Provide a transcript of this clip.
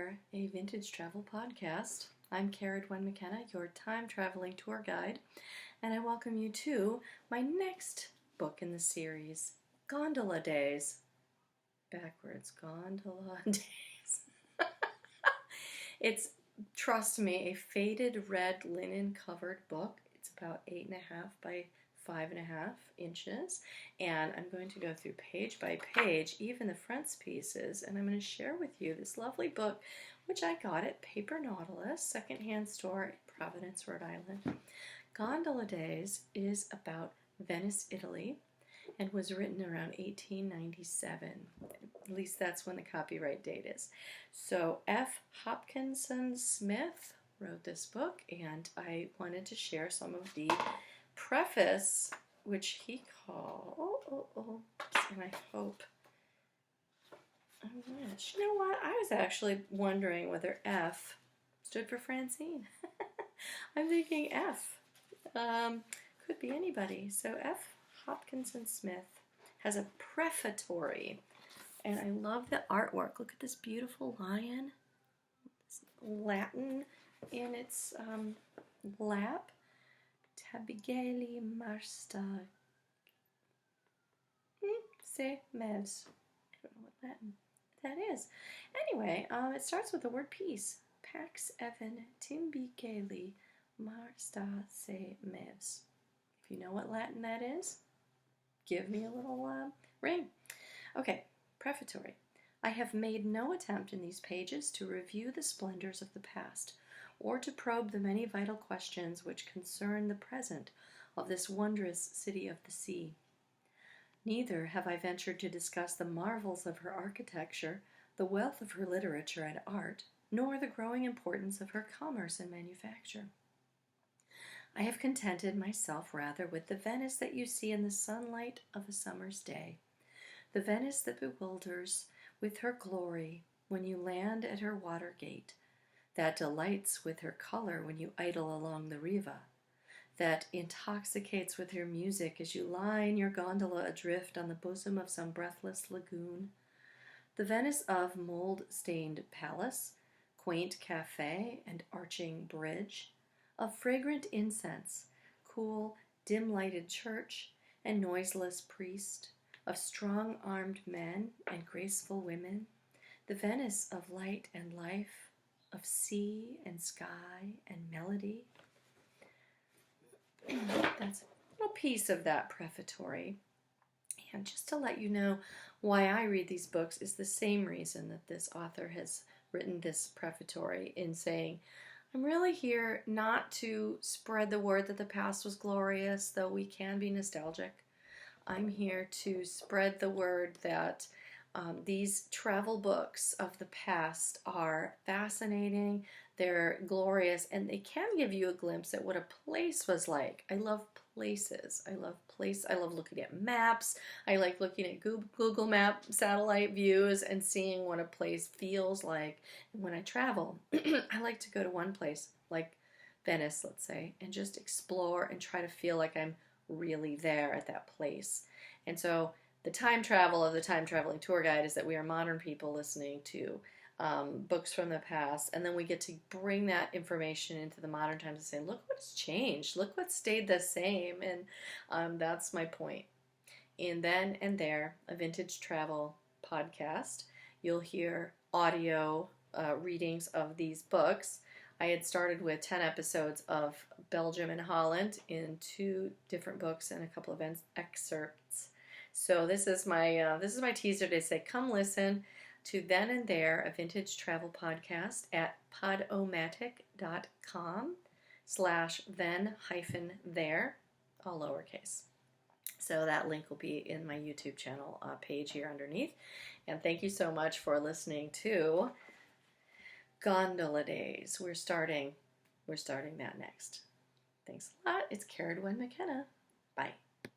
for a vintage travel podcast. I'm Ceridwen McKenna, your time-traveling tour guide, and I welcome you to my next book in the series, Gondola Days. Backwards, Gondola Days. It's, trust me, a faded red linen-covered book. It's about 8.5 by 5.5 inches, and I'm going to go through page by page, even the frontispieces, and I'm going to share with you this lovely book, which I got at Paper Nautilus, secondhand store in Providence, Rhode Island. Gondola Days is about Venice, Italy, and was written around 1897. At least that's when the copyright date is. So F. Hopkinson Smith wrote this book, and I wanted to share some of the preface, which he called, and I hope, I wish, you know what, I was actually wondering whether F stood for Francine. I'm thinking F, could be anybody. So F. Hopkinson Smith has a prefatory, and I love the artwork. Look at this beautiful lion, it's Latin in its lap. Tabigeli Marsta se Mevs. I don't know what Latin that is. Anyway, it starts with the word peace. Pax Evan Timbigeli Marsta se Mevs. If you know what Latin that is, give me a little ring. Okay, prefatory. I have made no attempt in these pages to review the splendors of the past, or to probe the many vital questions which concern the present of this wondrous city of the sea. Neither have I ventured to discuss the marvels of her architecture, the wealth of her literature and art, nor the growing importance of her commerce and manufacture. I have contented myself rather with the Venice that you see in the sunlight of a summer's day, the Venice that bewilders with her glory when you land at her water gate, that delights with her color when you idle along the riva, that intoxicates with her music as you lie in your gondola adrift on the bosom of some breathless lagoon, the Venice of mold-stained palace, quaint cafe and arching bridge, of fragrant incense, cool, dim-lighted church and noiseless priest, of strong-armed men and graceful women, the Venice of light and life, of sea and sky and melody. That's a little piece of that prefatory. And just to let you know why I read these books is the same reason that this author has written this prefatory, in saying, I'm really here not to spread the word that the past was glorious, though we can be nostalgic. I'm here to spread the word that these travel books of the past are fascinating, they're glorious, and they can give you a glimpse at what a place was like. I love places. I love looking at maps. I like looking at Google Map satellite views and seeing what a place feels like. And when I travel, I like to go to one place, like Venice, let's say, and just explore and try to feel like I'm really there at that place. And so the time travel of the time-traveling tour guide is that we are modern people listening to books from the past, and then we get to bring that information into the modern times and say, look what's changed, look what stayed the same, and that's my point. In Then and There, a vintage travel podcast, you'll hear audio readings of these books. I had started with 10 episodes of Belgium and Holland in 2 different books and a couple of excerpts. So this is my teaser to say, come listen to Then and There, a vintage travel podcast at podomatic.com/then-there, all lowercase. So that link will be in my YouTube channel page here underneath. And thank you so much for listening to Gondola Days. We're starting that next. Thanks a lot. It's Ceridwen McKenna. Bye.